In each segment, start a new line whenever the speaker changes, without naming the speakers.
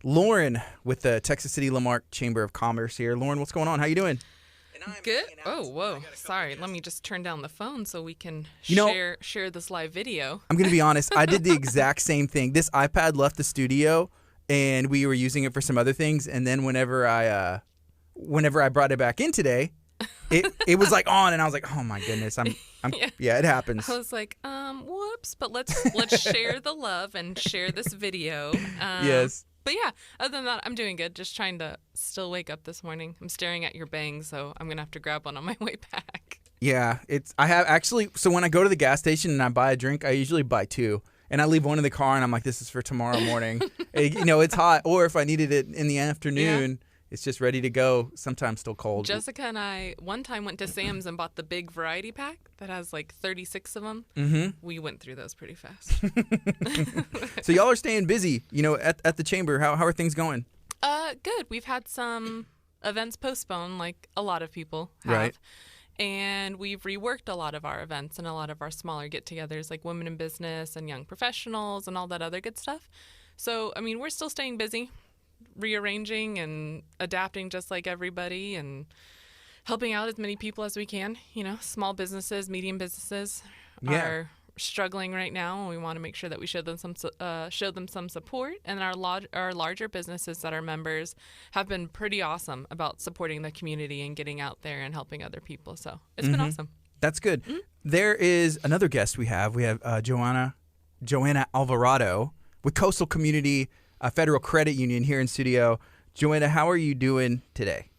Lauren with the Texas City Marque Chamber of Commerce here. Lauren, what's going on? How you doing?
Good. Oh, whoa. Sorry. Let me just turn down the phone so we can share this live video.
I'm going to be honest. I did the exact same thing. This iPad left the studio, and we were using it for some other things. And then whenever I brought it back in today, it was like on, and I was like, oh my goodness. Yeah, it happens.
I was like, whoops. But let's share the love and share this video.
Yes.
But yeah, other than that, I'm doing good. Just trying to still wake up this morning. I'm staring at your bangs, so I'm going to have to grab one on my way back.
Yeah, so when I go to the gas station and I buy a drink, I usually buy two. And I leave one in the car and I'm like, this is for tomorrow morning. It's hot. Or if I needed it in the afternoon, it's just ready to go. Sometimes still cold.
Jessica and I one time went to Sam's and bought the big variety pack that has like 36 of them.
Mm-hmm.
We went through those pretty fast.
So y'all are staying busy, at the chamber. How are things going?
Good. We've had some events postponed, like a lot of people have.
Right.
And we've reworked a lot of our events and a lot of our smaller get-togethers, like Women in Business and Young Professionals and all that other good stuff. So, we're still staying busy, rearranging and adapting just like everybody and helping out as many people as we can. Small businesses, medium businesses are struggling right now, and we want to make sure that we show them some support. And our larger businesses that are members have been pretty awesome about supporting the community and getting out there and helping other people. So it's been awesome.
That's good. Mm-hmm. There is another guest we have. We have Joanna Alvarado with Coastal Community Federal Credit Union here in studio. Joanna, how are you doing today?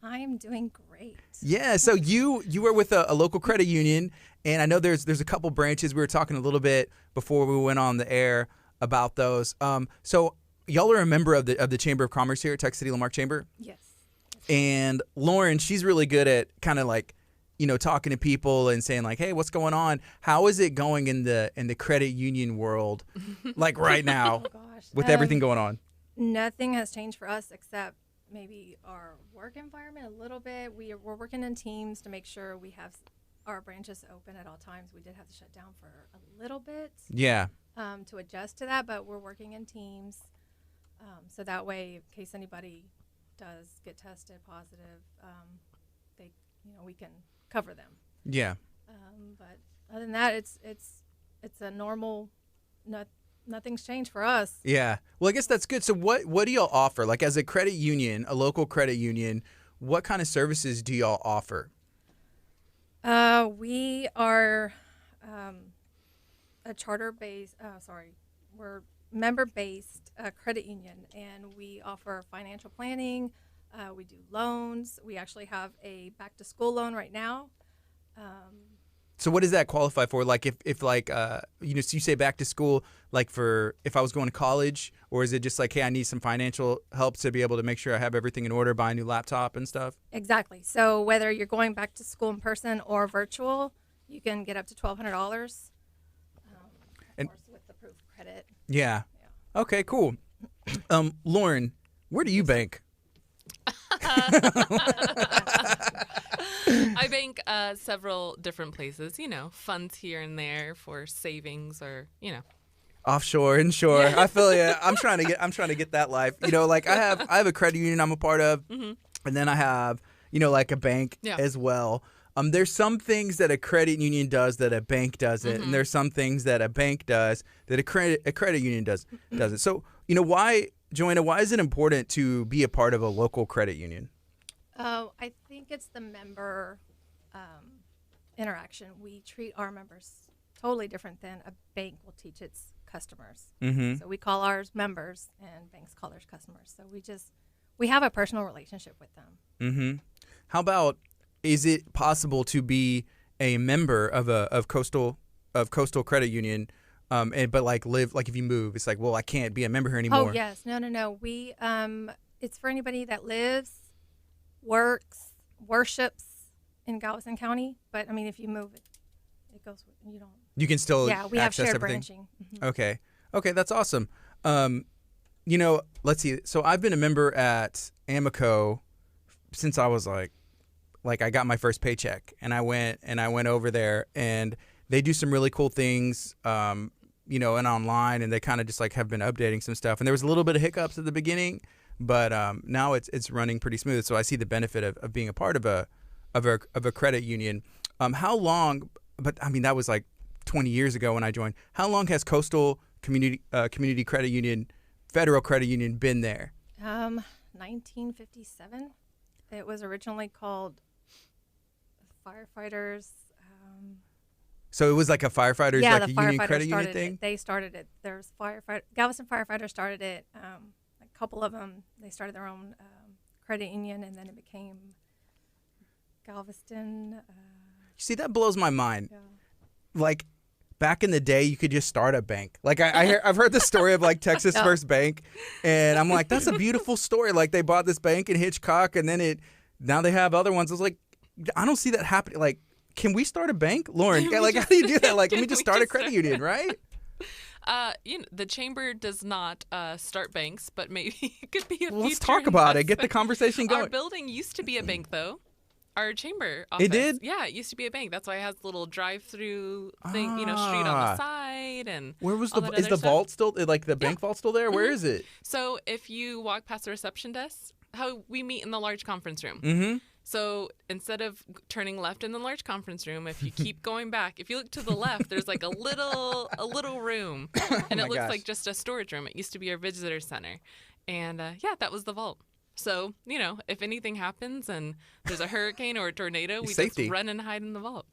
I'm doing great.
Yeah, so you were with a local credit union, and I know there's a couple branches. We were talking a little bit before we went on the air about those. So y'all are a member of the Chamber of Commerce here at Texas City Marque Chamber?
Yes.
And Lauren, she's really good at kind of like, talking to people and saying like, hey, what's going on? How is it going in the credit union world, like right now, with everything going on?
Nothing has changed for us except maybe our work environment a little bit. We're working in teams to make sure we have our branches open at all times. We did have to shut down for a little bit.
Yeah.
To adjust to that, but we're working in teams. So that way, in case anybody does get tested positive, we can cover them.
Yeah.
But other than that, it's a normal. Nothing's changed for us.
Yeah. Well, I guess that's good. So what do y'all offer? Like as a credit union, a local credit union, what kind of services do y'all offer?
We are a charter-based, we're member-based credit union, and we offer financial planning. We do loans. We actually have a back-to-school loan right now.
So what does that qualify for? Like if you say back to school, like for if I was going to college, or is it just like, hey, I need some financial help to be able to make sure I have everything in order, buy a new laptop and stuff?
Exactly. So whether you're going back to school in person or virtual, you can get up to $1,200. Of course, with approved credit.
Yeah. Okay, cool. Lauren, where do you bank?
I bank several different places, funds here and there for savings or,
Offshore, inshore. Yeah. I feel you. I'm trying to get that life. Like I have a credit union I'm a part of, and then I have, like a bank as well. There's some things that a credit union does that a bank doesn't, and there's some things that a bank does that a credit union doesn't. So, why, Joanna, why is it important to be a part of a local credit union?
I think it's the member interaction. We treat our members totally different than a bank will teach its customers.
Mm-hmm.
So we call ours members, and banks call theirs customers. So we have a personal relationship with them.
Mm-hmm. How about, is it possible to be a member of Coastal Credit Union, but like live, like if you move, it's like, well, I can't be a member here anymore.
Oh yes, no. We it's for anybody that lives, works, worships in Galveston County. But if you move it goes.
You can still
we have shared
everything.
branching. Mm-hmm.
Okay, that's awesome. Let's see. So I've been a member at Amico since I was like I got my first paycheck, and I went over there, and they do some really cool things. and online, and they kind of just like have been updating some stuff. And there was a little bit of hiccups at the beginning, but now it's running pretty smooth. So I see the benefit of being a part of a credit union. How long? But I mean, that was like 20 years ago when I joined. How long has Coastal Community Credit Union, Federal Credit Union, been there?
1957. It was originally called Firefighters.
So it was like a firefighters,
yeah,
like
the
a union
firefighters
credit
started
union thing?
it. They started it. There's Galveston firefighters started it. A couple of them, they started their own credit union, and then it became Galveston.
See, that blows my mind.
Yeah.
Like, back in the day, you could just start a bank. Like, I've heard the story of, like, Texas First Bank, and I'm like, that's a beautiful story. Like, they bought this bank in Hitchcock, and then now they have other ones. I was like, I don't see that happening. Like, can we start a bank? Lauren, like, how do you do that? Like, let me just start a credit union, right?
The chamber does not start banks, but maybe it could be a future
Let's talk about it. Get the conversation going.
Our building used to be a bank, though. Our chamber office.
It did?
Yeah, it used to be a bank. That's why it has a little drive-through thing, street on the side, and
where was
all that
is
other
the
stuff.
vault still, like the bank vault still there?
Mm-hmm.
Where is it?
So if you walk past the reception desk, how we meet in the large conference room.
Mm-hmm.
So instead of turning left in the large conference room, if you keep going back, if you look to the left, there's like a little room, and it looks like just a storage room. It used to be our visitor center, and that was the vault. So if anything happens and there's a hurricane or a tornado, we just run and hide in the vault.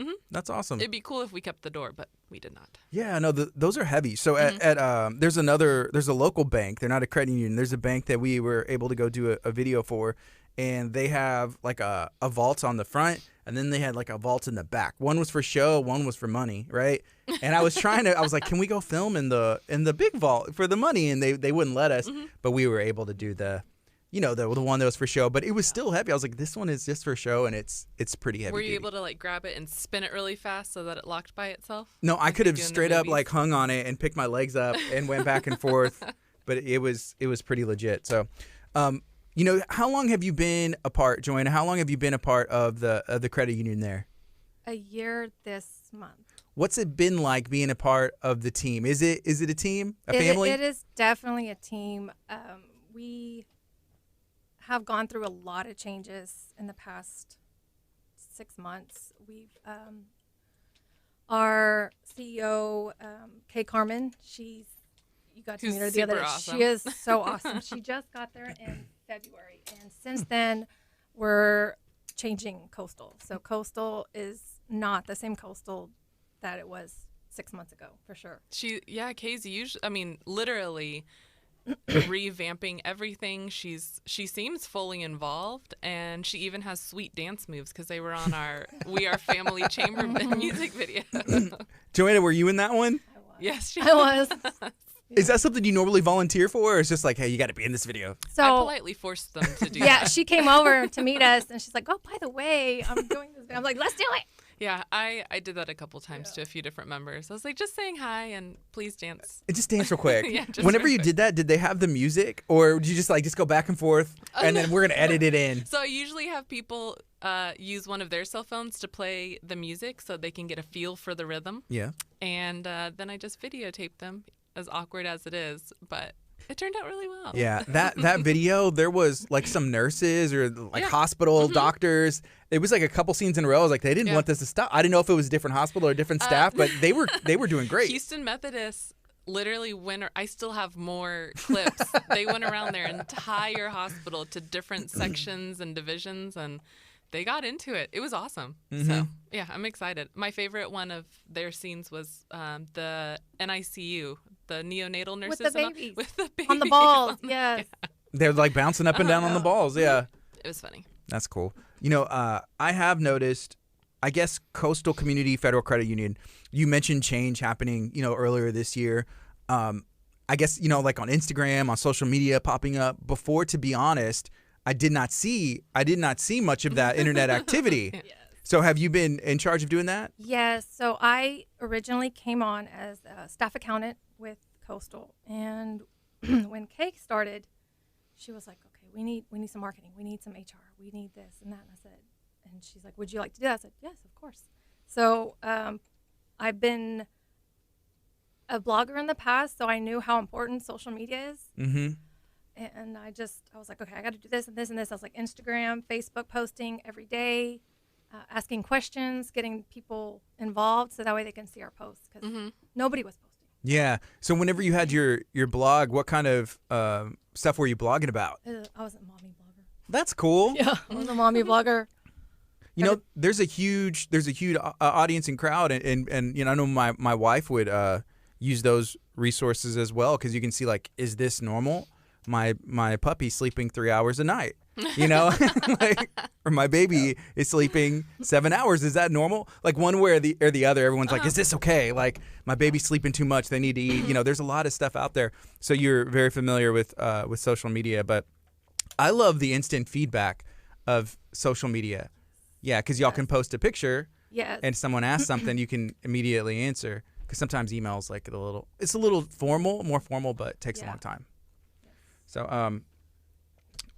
Mm-hmm.
That's awesome.
It'd be cool if we kept the door, but we did not.
Yeah, no, those are heavy. So there's a local bank. They're not a credit union. There's a bank that we were able to go do a video for, and they have like a vault on the front, and then they had like a vault in the back. One was for show, one was for money, right? And I was like, can we go film in the big vault for the money? And they wouldn't let us, but we were able to do the one that was for show, but it was still heavy. I was like, this one is just for show, and it's pretty heavy.
Were you able to like grab it and spin it really fast so that it locked by itself?
No, I could have straight up like hung on it and picked my legs up and went back and forth, but it was pretty legit. So, how long have you been a part, Joanna? How long have you been a part of the credit union there?
A year this month.
What's it been like being a part of the team? Is it a team, a family?
It is definitely a team. We have gone through a lot of changes in the past 6 months. We've our CEO, Kay Carmen, you got to meet her the other day.
Awesome.
She is so awesome. She just got there in February, and since then we're changing Coastal. So Coastal is not the same Coastal that it was 6 months ago, for sure.
Kay's usually, literally revamping everything. She seems fully involved, and she even has sweet dance moves because they were on our We Are Family Chamber music video.
Joanna, were you in that one?
I was.
Yes,
I was.
Is that something you normally volunteer for, or it's just like, hey, you got to be in this video?
So
I politely forced them to do that.
Yeah, she came over to meet us, and she's like, "Oh, by the way, I'm doing this." I'm like, "Let's do it."
Yeah, I did that a couple times to a few different members. I was like, just saying hi and please dance.
Just dance real quick.
Yeah,
Whenever you did that, did they have the music, or did you just go back and forth, and then we're gonna edit it in?
So I usually have people use one of their cell phones to play the music so they can get a feel for the rhythm.
Yeah.
And then I just videotape them, as awkward as it is, but it turned out really well.
Yeah, that video, there was like some nurses or like hospital doctors. It was like a couple scenes in a row. I was like, they didn't want this to stop. I didn't know if it was a different hospital or different staff, but they were doing great.
Houston Methodist literally I still have more clips. They went around their entire hospital to different sections and divisions, and they got into it. It was awesome. So, yeah, I'm excited. My favorite one of their scenes was the NICU, the neonatal nurses.
With the babies.
With the babies.
On the balls, yes.
They're like bouncing up and down on the balls, yeah.
It was funny.
That's cool. I have noticed, I guess, Coastal Community Federal Credit Union, you mentioned change happening, earlier this year. I guess, like on Instagram, on social media popping up. Before, to be honest, I did not see much of that internet activity.
Yes.
So have you been in charge of doing that?
Yes. So I originally came on as a staff accountant with Coastal, and when Kay started, she was like, "Okay, we need some marketing, we need some HR, we need this and that." And I said, and she's like, "Would you like to do that?" I said, "Yes, of course." So I've been a blogger in the past, so I knew how important social media is.
Mm-hmm.
And I was like, okay, I got to do this and this and this. I was like, Instagram, Facebook posting every day, asking questions, getting people involved so that way they can see our posts because nobody was posting.
Yeah. So whenever you had your blog, what kind of stuff were you blogging about?
I was a mommy blogger.
That's cool.
Yeah, I was a mommy blogger.
You know, there's a huge audience and crowd, and you know, I know my wife would use those resources as well because you can see like, is this normal? My puppy sleeping 3 hours a night, you know, like, or my baby is sleeping 7 hours. Is that normal? Like one way or the other, everyone's like, is this okay? Like my baby's sleeping too much. They need to eat. You know, there's a lot of stuff out there. So you're very familiar with social media, but I love the instant feedback of social media. Yeah, because y'all can post a picture and someone asks something, you can immediately answer. Because sometimes emails like it's a little more formal, but it takes a long time. So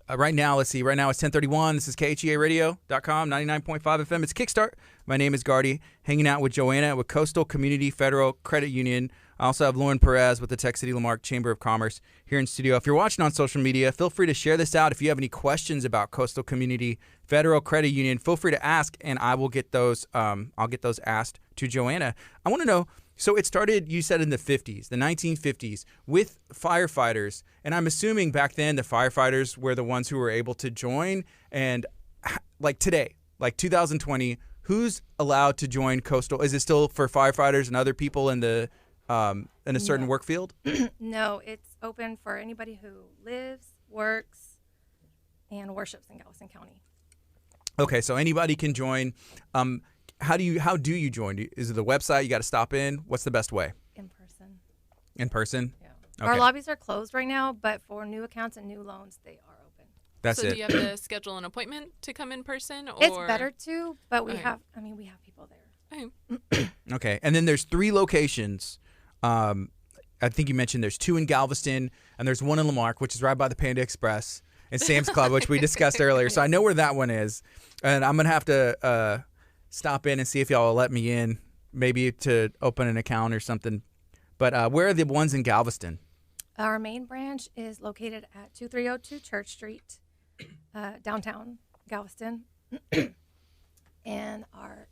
right now, let's see. Right now it's 10:31. This is KHEARadio.com, 99.5 FM. It's Kickstart. My name is Gardy, hanging out with Joanna with Coastal Community Federal Credit Union. I also have Lauren Perez with the Tech City Lamarque Chamber of Commerce here in studio. If you're watching on social media, feel free to share this out. If you have any questions about Coastal Community Federal Credit Union, feel free to ask, and I will get those. I'll get those asked to Joanna. I want to know. So it started, you said, in the 50s, the 1950s, with firefighters. And I'm assuming back then the firefighters were the ones who were able to join. And like today, like 2020, who's allowed to join Coastal? Is it still for firefighters and other people in the in a certain work field?
No, it's open for anybody who lives, works, and worships in Galveston County. Okay,
so anybody can join. How do you join? Is it the website? You got to stop in? What's the best way?
In person.
In person?
Yeah.
Okay.
Our lobbies are closed right now, but for new accounts and new loans, they are open.
That's it.
So do you have to schedule an appointment to come in person? Or?
It's better to, but we have people there.
Okay.
Okay. And then there's 3 locations. I think you mentioned there's 2 in Galveston, and there's 1 in Lamarque, which is right by the Panda Express, and Sam's Club, which we discussed earlier. So I know where that one is. And I'm going to have to stop in and see if y'all will let me in, maybe to open an account or something. But where are the ones in Galveston?
Our main branch is located at 2302 Church Street, downtown Galveston. And our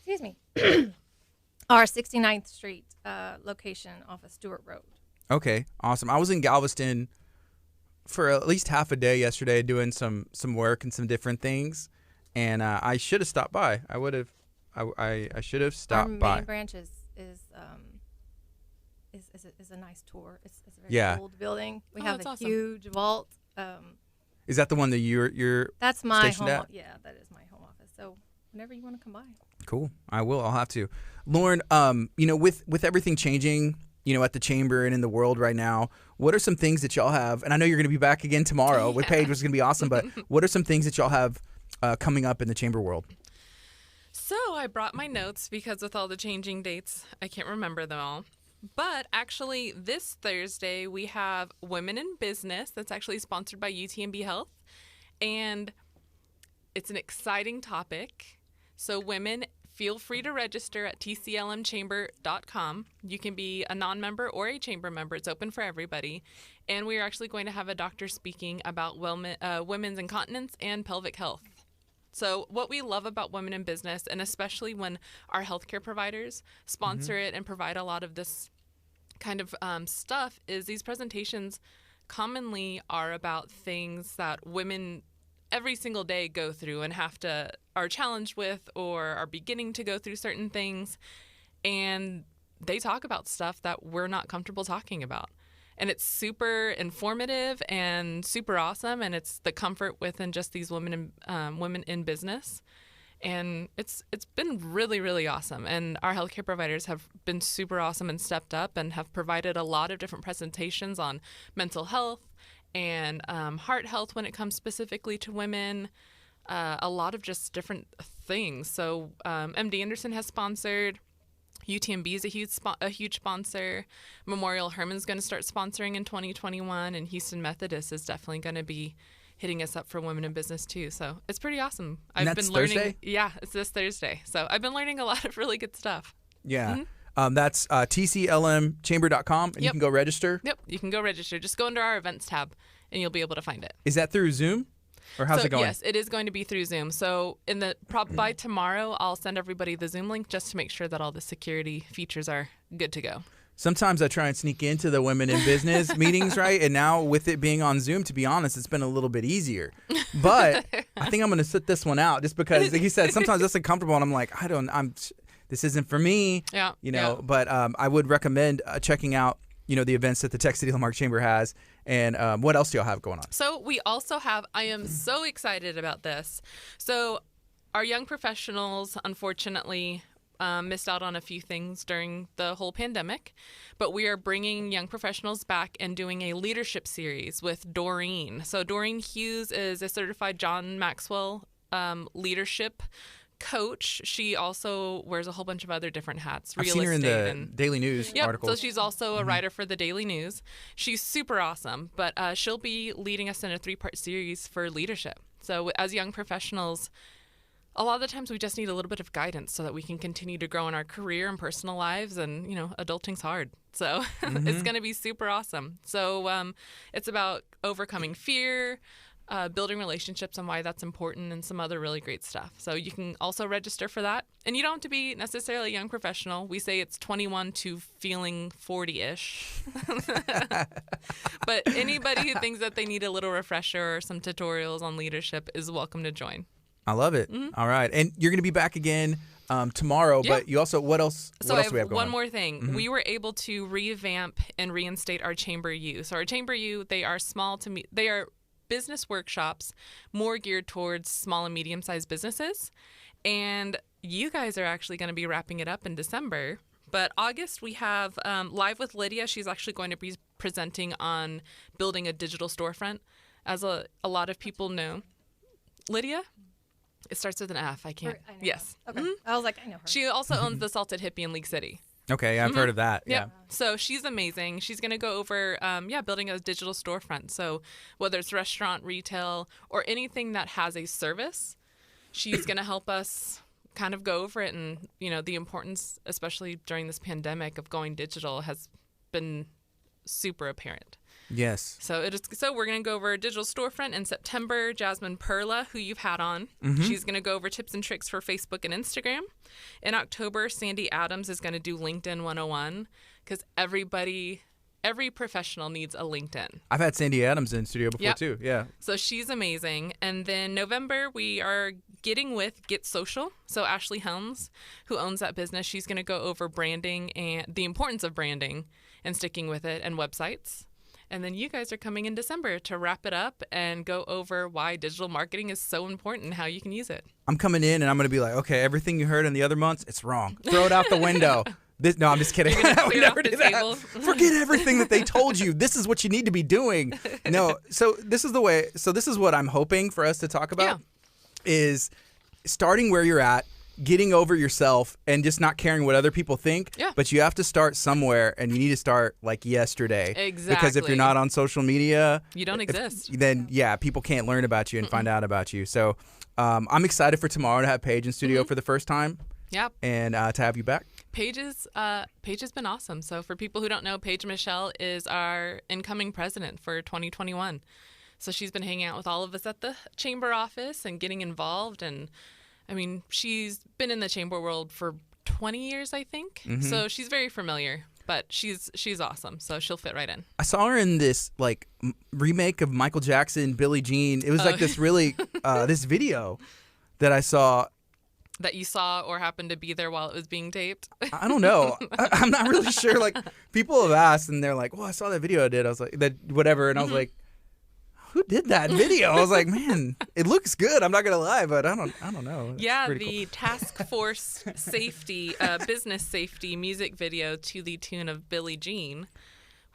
69th Street location off of Stewart Road.
Okay, awesome. I was in Galveston for at least half a day yesterday doing some work and some different things. And I should have stopped by. I would have. I should have stopped by.
Our main branch is a nice tour. It's a very old building. We have a huge vault.
Is that the one that you're?
That's my
stationed
home.
at?
Yeah, that is my home office. So whenever you want to come by.
Cool. I will. I'll have to. Lauren, you know, with everything changing, you know, at the chamber and in the world right now, what are some things that y'all have? And I know you're going to be back again tomorrow with Paige, which is going to be awesome. But what are some things that y'all have coming up in the chamber world?
So I brought my notes because with all the changing dates, I can't remember them all. But actually, this Thursday, we have Women in Business that's actually sponsored by UTMB Health. And it's an exciting topic. So women, feel free to register at tclmchamber.com. You can be a non-member or a chamber member. It's open for everybody. And we are actually going to have a doctor speaking about women's incontinence and pelvic health. So what we love about Women in Business, and especially when our healthcare providers sponsor it and provide a lot of this kind of stuff, is these presentations commonly are about things that women every single day go through and are challenged with or are beginning to go through certain things. And they talk about stuff that we're not comfortable talking about. And it's super informative and super awesome. And it's the comfort within just these women in business. And it's been really, really awesome. And our healthcare providers have been super awesome and stepped up and have provided a lot of different presentations on mental health and heart health when it comes specifically to women, a lot of just different things. So MD Anderson has sponsored. UTMB is a huge sponsor. Memorial Hermann's going to start sponsoring in 2021, and Houston Methodist is definitely going to be hitting us up for Women in Business too. So it's pretty awesome.
And that's Thursday?
Yeah, it's this Thursday. So I've been learning a lot of really good stuff.
Yeah. That's tclmchamber.com, and you can go register.
Yep, you can go register. Just go under our events tab, and you'll be able to find it.
Is that through Zoom? Or how's it going?
Yes, it is going to be through Zoom. So by tomorrow, I'll send everybody the Zoom link just to make sure that all the security features are good to go.
Sometimes I try and sneak into the women in business meetings, right? And now with it being on Zoom, to be honest, it's been a little bit easier. But I think I'm going to sit this one out just because, like you said, sometimes that's uncomfortable, and I'm like, this isn't for me.
Yeah.
But I would recommend checking out, the events that the Tech City Marque Chamber has. And what else do y'all have going on?
So we also have, I am so excited about this. So our young professionals, unfortunately, missed out on a few things during the whole pandemic, but we are bringing young professionals back and doing a leadership series with Doreen. So Doreen Hughes is a certified John Maxwell leadership coach. She also wears a whole bunch of other different hats.
I've seen her in the Daily News articles.
So she's also a writer for the Daily News. She's super awesome, but she'll be leading us in a 3-part series for leadership. So as young professionals, a lot of the times we just need a little bit of guidance so that we can continue to grow in our career and personal lives. And, adulting's hard. So it's going to be super awesome. So it's about overcoming fear, building relationships and why that's important, and some other really great stuff. So you can also register for that. And you don't have to be necessarily a young professional. We say it's 21 to feeling 40-ish. But anybody who thinks that they need a little refresher or some tutorials on leadership is welcome to join.
I love it. All right. And you're going to be back again tomorrow, but you also, what else do we have going on?
One more thing. We were able to revamp and reinstate our Chamber U. So our Chamber U, they are they are business workshops more geared towards small and medium-sized businesses. And you guys are actually going to be wrapping it up in December. But August, we have Live with Lydia. She's actually going to be presenting on building a digital storefront. As a lot of people know, Lydia? It starts with an F. I can't.
I know
yes.
her. Okay. I was like, I know her.
She also owns the Salted Hippie in League City.
Okay, I've heard of that.
Yep. Yeah. So she's amazing. She's going to go over, building a digital storefront. So whether it's restaurant, retail, or anything that has a service, she's going to help us kind of go over it. And, the importance, especially during this pandemic, of going digital has been super apparent.
Yes.
So we're going to go over a digital storefront in September. Jasmine Perla, who you've had on, she's going to go over tips and tricks for Facebook and Instagram. In October, Sandy Adams is going to do LinkedIn 101, because every professional needs a LinkedIn.
I've had Sandy Adams in studio before too. Yeah.
So she's amazing. And then November, we are getting with Get Social. So Ashley Helms, who owns that business, she's going to go over branding and the importance of branding and sticking with it, and websites. And then you guys are coming in December to wrap it up and go over why digital marketing is so important and how you can use it.
I'm coming in and I'm going to be like, okay, everything you heard in the other months, it's wrong. Throw it out the window. No, I'm just kidding. We never do that. Forget everything that they told you. This is what you need to be doing. No, so this is the way. So this is what I'm hoping for us to talk about is starting where you're at, getting over yourself, and just not caring what other people think.
Yeah.
But you have to start somewhere, and you need to start like yesterday.
Exactly.
Because if you're not on social media,
you don't exist.
Then people can't learn about you and find out about you. So I'm excited for tomorrow to have Paige in studio for the first time.
Yep.
And to have you back.
Paige has been awesome. So for people who don't know, Paige Michelle is our incoming president for 2021. So she's been hanging out with all of us at the chamber office and getting involved. And I mean, she's been in the chamber world for 20 years, I think. So she's very familiar, but she's awesome. So she'll fit right in. I
saw her in this like remake of Michael Jackson, Billie Jean. It was like this really, this video that I saw.
That you saw or happened to be there while it was being taped?
I don't know. I'm not really sure. Like, people have asked and they're like, well, I saw that video I did. I was like, that whatever. And I was like, who did that video? I was like, man, it looks good. I'm not going to lie, but I don't know.
It's the cool. Task Force Safety, business safety music video to the tune of Billie Jean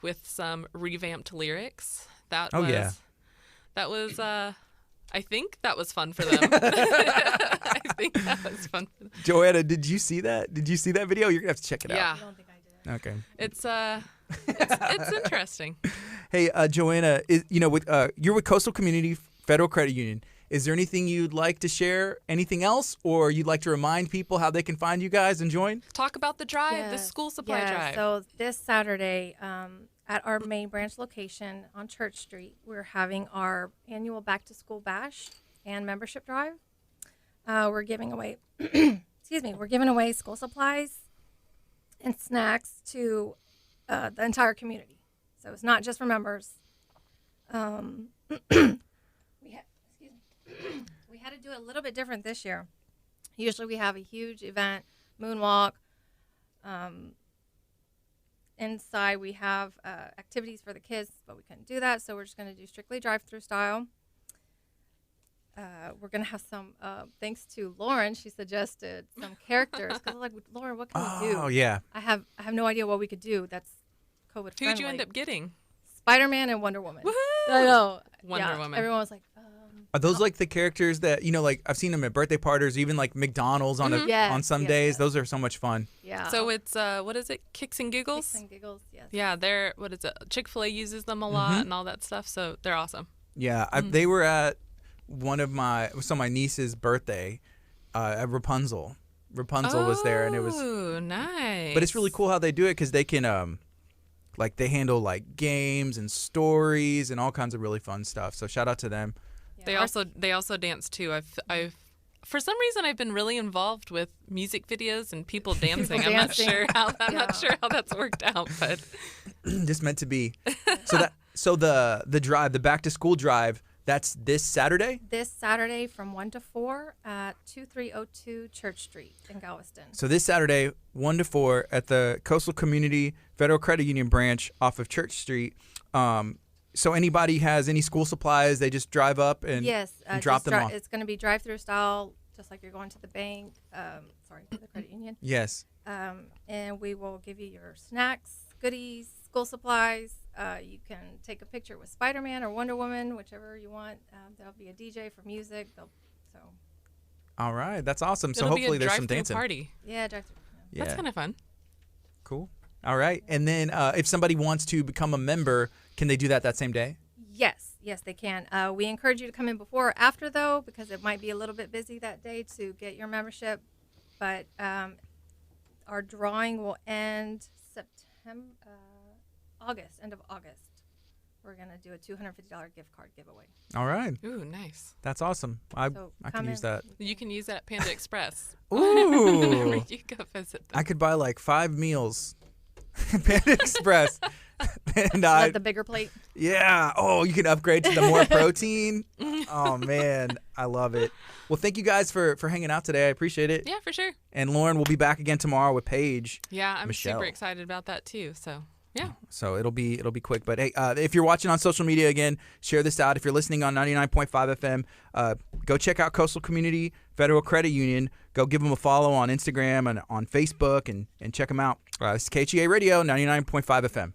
with some revamped lyrics. That was I think that was fun for them. I think that was fun for them.
Joanna, did you see that? Did you see that video? You're going to have to check it out.
Yeah.
I don't think I did.
Okay.
It's interesting.
Hey, Joanna, you're with Coastal Community Federal Credit Union, Is there anything you'd like to share? Anything else? Or you'd like to remind people how they can find you guys and join?
Talk about the drive, the school supply drive.
So this Saturday, at our main branch location on Church Street, we're having our annual back to school bash and membership drive. We're giving away, we're giving away school supplies and snacks to the entire community. So it's not just for members. We had to do it a little bit different this year. Usually we have a huge event, moonwalk. Inside we have activities for the kids, but we couldn't do that, so we're just going to do strictly drive-through style. We're going to have some, thanks to Lauren, she suggested some characters. Because I'm like, Lauren, what can we do?
Oh, yeah.
I have no idea what we could do that's COVID friendly.
Who'd you end up getting?
Spider-Man and Wonder Woman.
Woohoo!
I know.
Wonder Woman.
Everyone was like,
Are those like the characters that, like I've seen them at birthday parties, even like McDonald's on on some days? Those are so much fun.
Yeah.
So it's, what is it? Kicks and Giggles?
Kicks and Giggles, yes.
Yeah, they're, what is it? Chick-fil-A uses them a lot and all that stuff, so they're awesome.
Yeah, they were at one of my niece's birthday at Rapunzel. Rapunzel was there, and it was
nice.
But it's really cool how they do it because they can like they handle like games and stories and all kinds of really fun stuff. So shout out to them.
Yeah. They also dance too. I've for some reason I've been really involved with music videos and people dancing. I'm not sure how that's worked out, but
just meant to be. So the drive, the back to school drive, that's this Saturday?
This Saturday from 1 to 4 at 2302 Church Street in Galveston.
So this Saturday, 1 to 4 at the Coastal Community Federal Credit Union branch off of Church Street. So anybody has any school supplies, they just drive up and, and drop them off?
It's going to be drive-through style, just like you're going to the bank, to the credit union.
Yes.
And we will give you your snacks, goodies, school supplies. You can take a picture with Spider-Man or Wonder Woman, whichever you want. There'll be a DJ for music.
All right, that's awesome.
It'll
so hopefully there's some
drive-through
dancing.
Party.
Yeah, drive-through.
Yeah.
That's kind of fun.
Cool. All right, and then if somebody wants to become a member, can they do that same day?
Yes, they can. We encourage you to come in before or after, though, because it might be a little bit busy that day to get your membership. But our drawing will end end of August. We're going to do a $250 gift card giveaway.
All right.
Ooh, nice.
That's awesome. I can use that.
You can use that at Panda Express.
Ooh.
You go visit them.
I could buy like 5 meals at Panda Express. And
the bigger plate?
Yeah. Oh, you can upgrade to the more protein. Oh, man. I love it. Well, thank you guys for hanging out today. I appreciate it.
Yeah, for sure.
And Lauren, we'll be back again tomorrow with Paige.
Yeah, I'm
Michelle.
super excited about that too. So, yeah.
So it'll be quick. But hey, if you're watching on social media, again, share this out. If you're listening on 99.5 FM, go check out Coastal Community Federal Credit Union. Go give them a follow on Instagram and on Facebook and check them out. This is KHEA Radio, 99.5 FM.